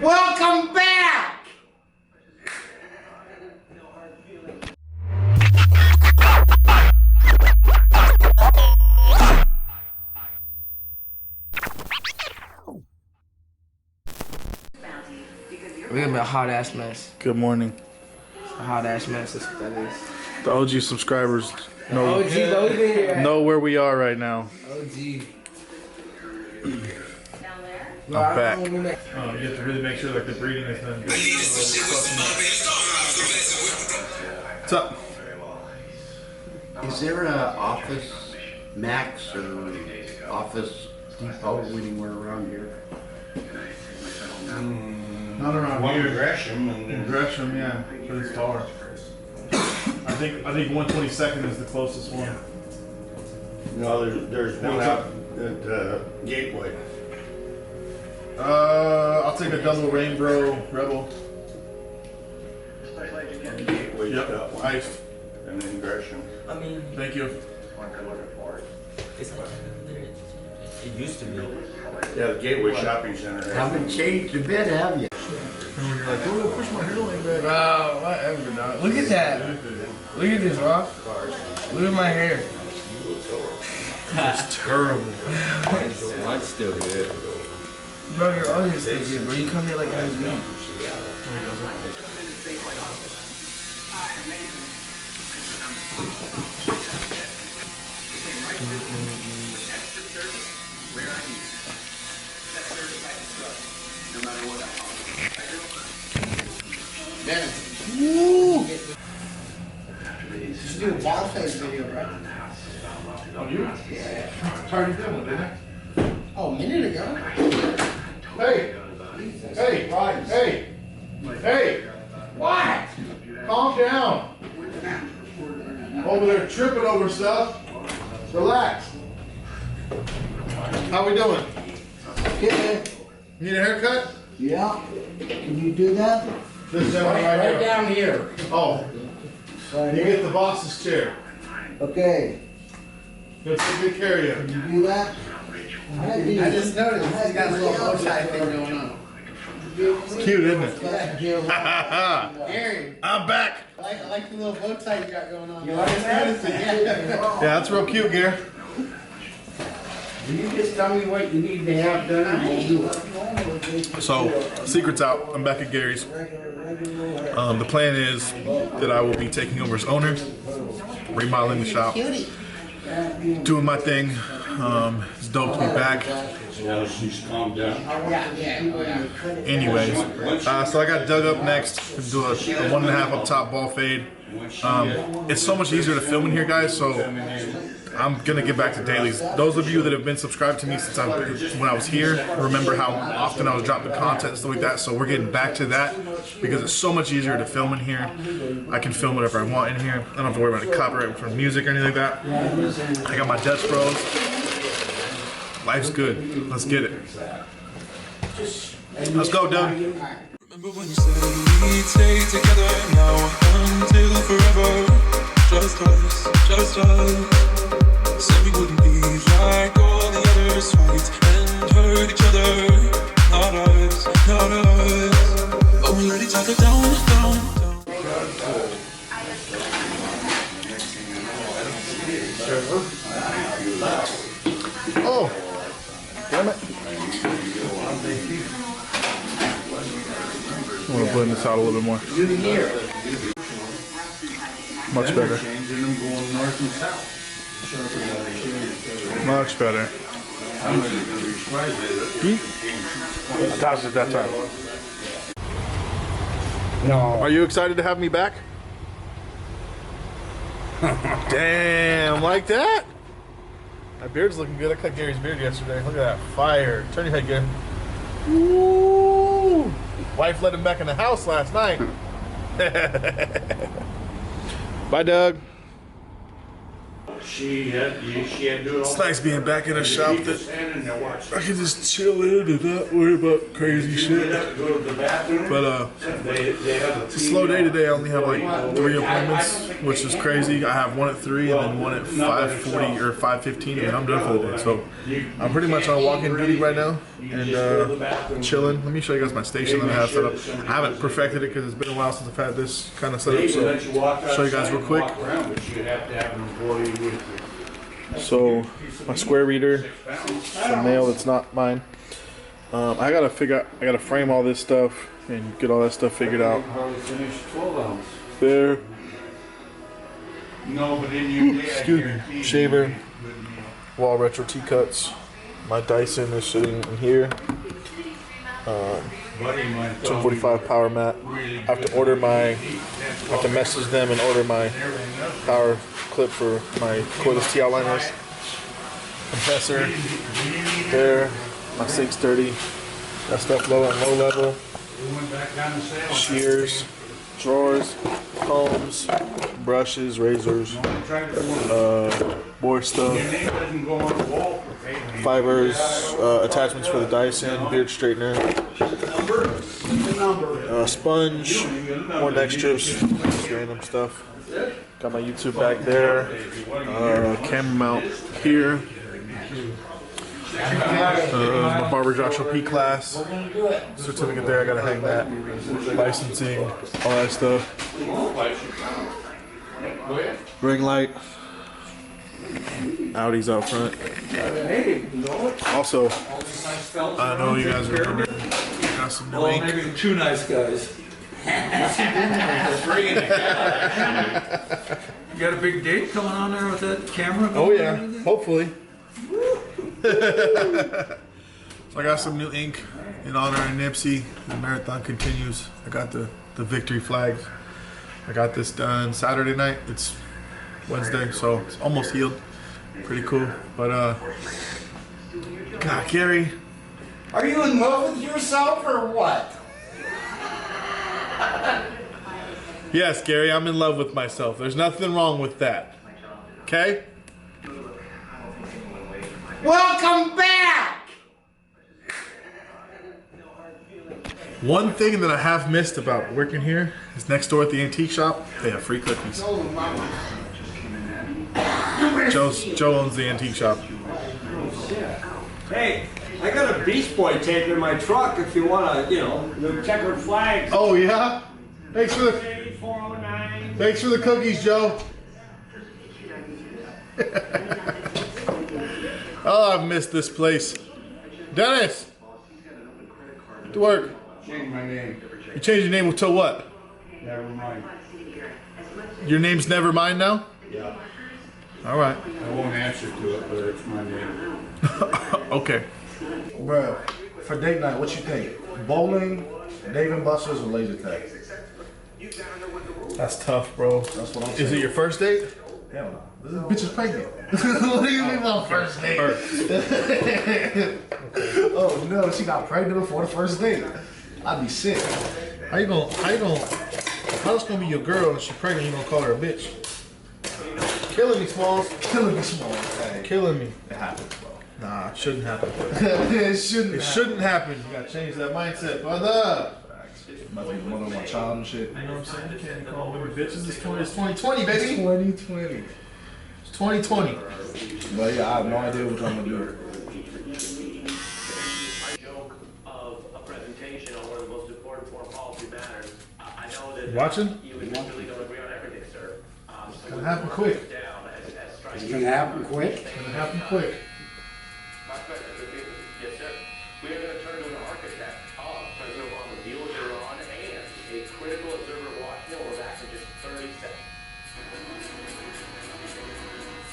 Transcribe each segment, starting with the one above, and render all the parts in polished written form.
Welcome back! We're gonna be a hot ass mess. Good morning. A hot ass mess, that's what that is. The OG subscribers know, OG, know where we are right now. OG. I'm back. You have to really make sure like the breeding is done good. What's up? Is there a Office Max or Office Depot anywhere around here? Not around One here. in Gresham In and Gresham, yeah, but it's far. I think 122nd is the closest one. no, there's one out at Gateway. I'll take a double Rainbow Rebel. Gateway's got Yep, one. iced. And then Gresham. Thank you. It used to be. Yeah, the Gateway Shopping Center. Haven't changed a bit, have you? And you're like, oh, push my hairline back. Bro, whatever, dog. Look at that. Look at this, Rob. Look at my hair. It's terrible. Mine's still good. Bro, you're always so good, bro. You come here like every week. You should do a ball face video, right? Oh, you? Yeah. Already did one, didn't I? Oh, a minute ago. Hey! Hey! Hey! What? Calm down! Over there tripping over stuff. Relax. How we doing? Yeah. Need a haircut? Yeah. Can you do that? This gentleman right Right here. down here. Oh, Right you here. get the boss's chair. Okay. Gonna take good care of you. Can you do that? I just noticed he's got a little bow tie thing going on. It's cute, isn't it? Aaron, I'm back. I like the little bow tie you got going on. You like that? Yeah. Yeah, that's real cute, Gare. You just tell me what you need to have done and we'll do it. So, secret's out. I'm back at Gary's. The plan is that I will be taking over as owner, remodeling the shop, doing my thing. It's dope to be back. Yeah, she's calmed down. Anyways, so I got dug up next. Do a 1.5 up top ball fade. It's so much easier to film in here, guys. So I'm gonna get back to dailies. Those of you that have been subscribed to me since when I was here, remember how often I was dropping content and stuff like that. So we're getting back to that because it's so much easier to film in here. I can film whatever I want in here. I don't have to worry about the copyright from music or anything like that. I got my Dutch Bros. Life's good. Let's get it. Let's go, Doug. Remember when you said we'd stay together now until forever? Just us. Said we wouldn't be like all the others, fight and hurt each other. Not us. But we let each other down. Oh, damn it. I want to blend this out a little bit more. Much better. Much better. I tossed it that time. No. Are you excited to have me back? Damn, like that? My beard's looking good. I cut Gary's beard yesterday. Look at that fire. Turn your head, Gary. Woo! Wife let him back in the house last night. Bye, Doug. She had to do it all. It's nice being back in a shop that Standing there watching. I can just chill in and not worry about crazy shit. Have to go to the bathroom. But They have it's a slow day today. I only have like 3 appointments, which is crazy. I have one at 3 and then one at 5:40 or 5:15, and then I'm done for the day. So I'm pretty much on walk-in duty right now and chilling. Let me show you guys my station that I have set up. I haven't perfected it because it's been a while since I've had this kind of set up. So show you guys real quick. So my square reader, the mail that's not mine. I gotta frame all this stuff and get all that stuff figured out. There. Excuse me. Shaver. Wall retro T-cuts. My Dyson is sitting in here. 245 power mat. I have to message them and order my power clip for my cordless T outliners. Compressor. There. My 630. That stuff low and low level. Shears. Drawers. Combs. Brushes. Razors. Board stuff. Fibers. Attachments for the Dyson. Beard straightener. Sponge. More neck strips. Just random stuff. Got my YouTube back there. Camera mount here. My Barbershop P class certificate there. I gotta hang that. Licensing, all that stuff. Ring light. Audi's out front. Also, I know you guys remember. Got some new ink. Maybe 2 nice guys. You got a big date coming on there with that camera? Oh yeah, hopefully. So I got some new ink in honor of Nipsey. The marathon continues. I got the victory flags. I got this done Saturday night. It's Wednesday, so it's almost healed. Pretty cool. But God, Gary. Are you in love with yourself or what? Yes, Gary, I'm in love with myself. There's nothing wrong with that. Okay? Welcome back! One thing that I have missed about working here is next door at the antique shop, they have free cookies. Joe owns the antique shop. Hey, I got a Beast Boy tape in my truck if you want to, the checkered flags. Oh yeah? Thanks for the 409. Thanks for the cookies, Joe. Oh, I've missed this place. Dennis! To work. Change my name. You changed your name to what? Never mind. Your name's Nevermind now? Yeah. Alright. I won't answer to it, but it's my name. Okay. Bro, for date night, what you think? Bowling, Dave & Buster's, or laser tag? That's tough, bro. That's what I'm saying. Is it your first date? Hell no. This bitch is pregnant. What do you mean about first date? Oh no, she got pregnant before the first date. I'd be sick. How's gonna be your girl and she's pregnant, you gonna call her a bitch? Killing me, Smalls. Killing me, small. Hey, Killing me. it happens, bro. Nah, it shouldn't happen. It shouldn't. It shouldn't happen. You gotta change that mindset, brother. Might be the mother of my child and shit. You know what I'm saying? You can't call women bitches. It's 2020, baby. 2020. It's 2020. But yeah, I have no idea what I'm gonna do. Joke of a presentation on one of the most important foreign policy matters. I know that Watching? you really don't agree on everything, sir. It's gonna happen quick. It's gonna happen quick. It's gonna happen quick. Yes, sir. We are going to turn to an architect of President Obama's deal with Iran and a critical observer of Washington. We're back in just 30 seconds.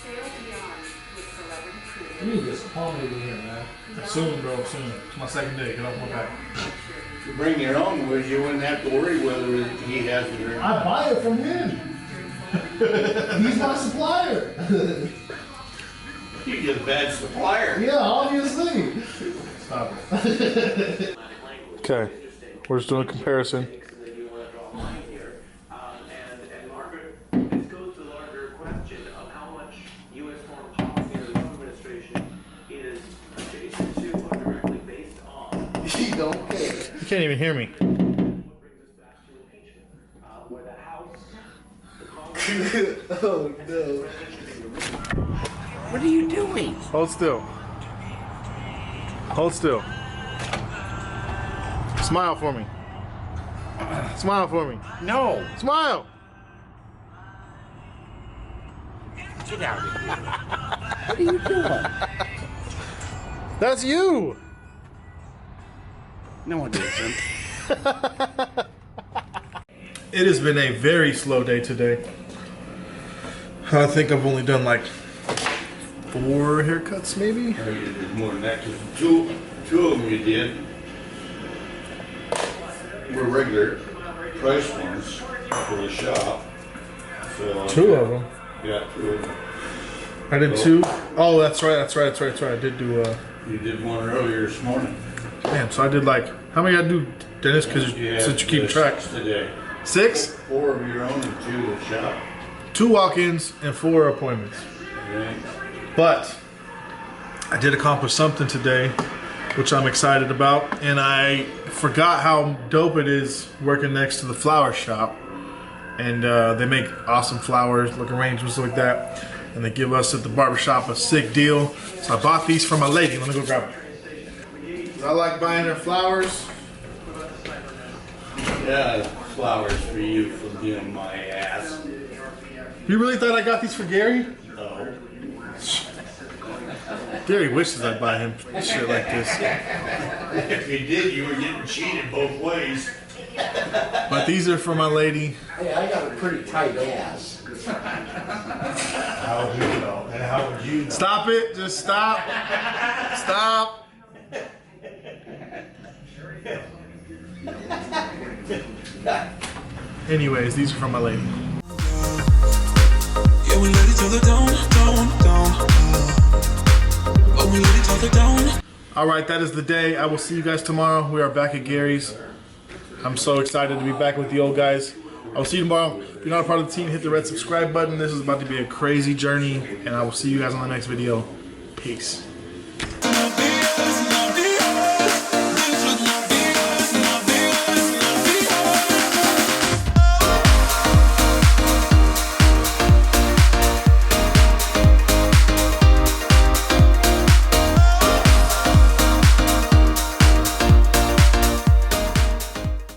Sail beyond with celebrity cruise. You need to get palm over here, man. Soon, bro, soon. It's my second day. Get off my back. If you bring your own with you, wouldn't have to worry whether he has it or not. I buy it from him. He's my supplier. You're just a bad supplier. Yeah, obviously. Stop it. Okay, we're just doing a comparison. And Margaret, this goes to the larger question of how much you He don't care. You can't even hear me. Oh no. What are you doing? Hold still. Hold still. Smile for me. Smile for me. No. Smile. Get out of here. What are you doing? That's you. No one isn't. It has been a very slow day today. I think I've only done like 4 haircuts, maybe. You did more than that, because two of them you did were regular price ones for the shop. So 2 of them. yeah, 2 of them. I did 2. Oh, that's right. I did do. You did one earlier this morning. Damn. So I did like. How many I do, Dennis? Because since you keep track. Today. 6. 4 of your own and 2 at the shop. 2 walk-ins and 4 appointments. Right. But I did accomplish something today, which I'm excited about. And I forgot how dope it is working next to the flower shop. And they make awesome flowers, like arrangements like that. And they give us at the barbershop a sick deal. So I bought these for my lady. Let me go grab them. I like buying her flowers. Yeah, flowers for you for being my ass. You really thought I got these for Gary? No. Gary wishes I'd buy him shit like this. If you did, you were getting cheated both ways. But these are for my lady. Hey, I got a pretty tight ass. How would you know? And how would you know? Stop it. Just stop. Stop. Anyways, these are from my lady. Yeah, we let each other down. Oh, we let each other down. Alright, that is the day. I will see you guys tomorrow. We are back at Gary's. I'm so excited to be back with the old guys. I will see you tomorrow. If you're not a part of the team, hit the red subscribe button. This is about to be a crazy journey, and I will see you guys on the next video. Peace.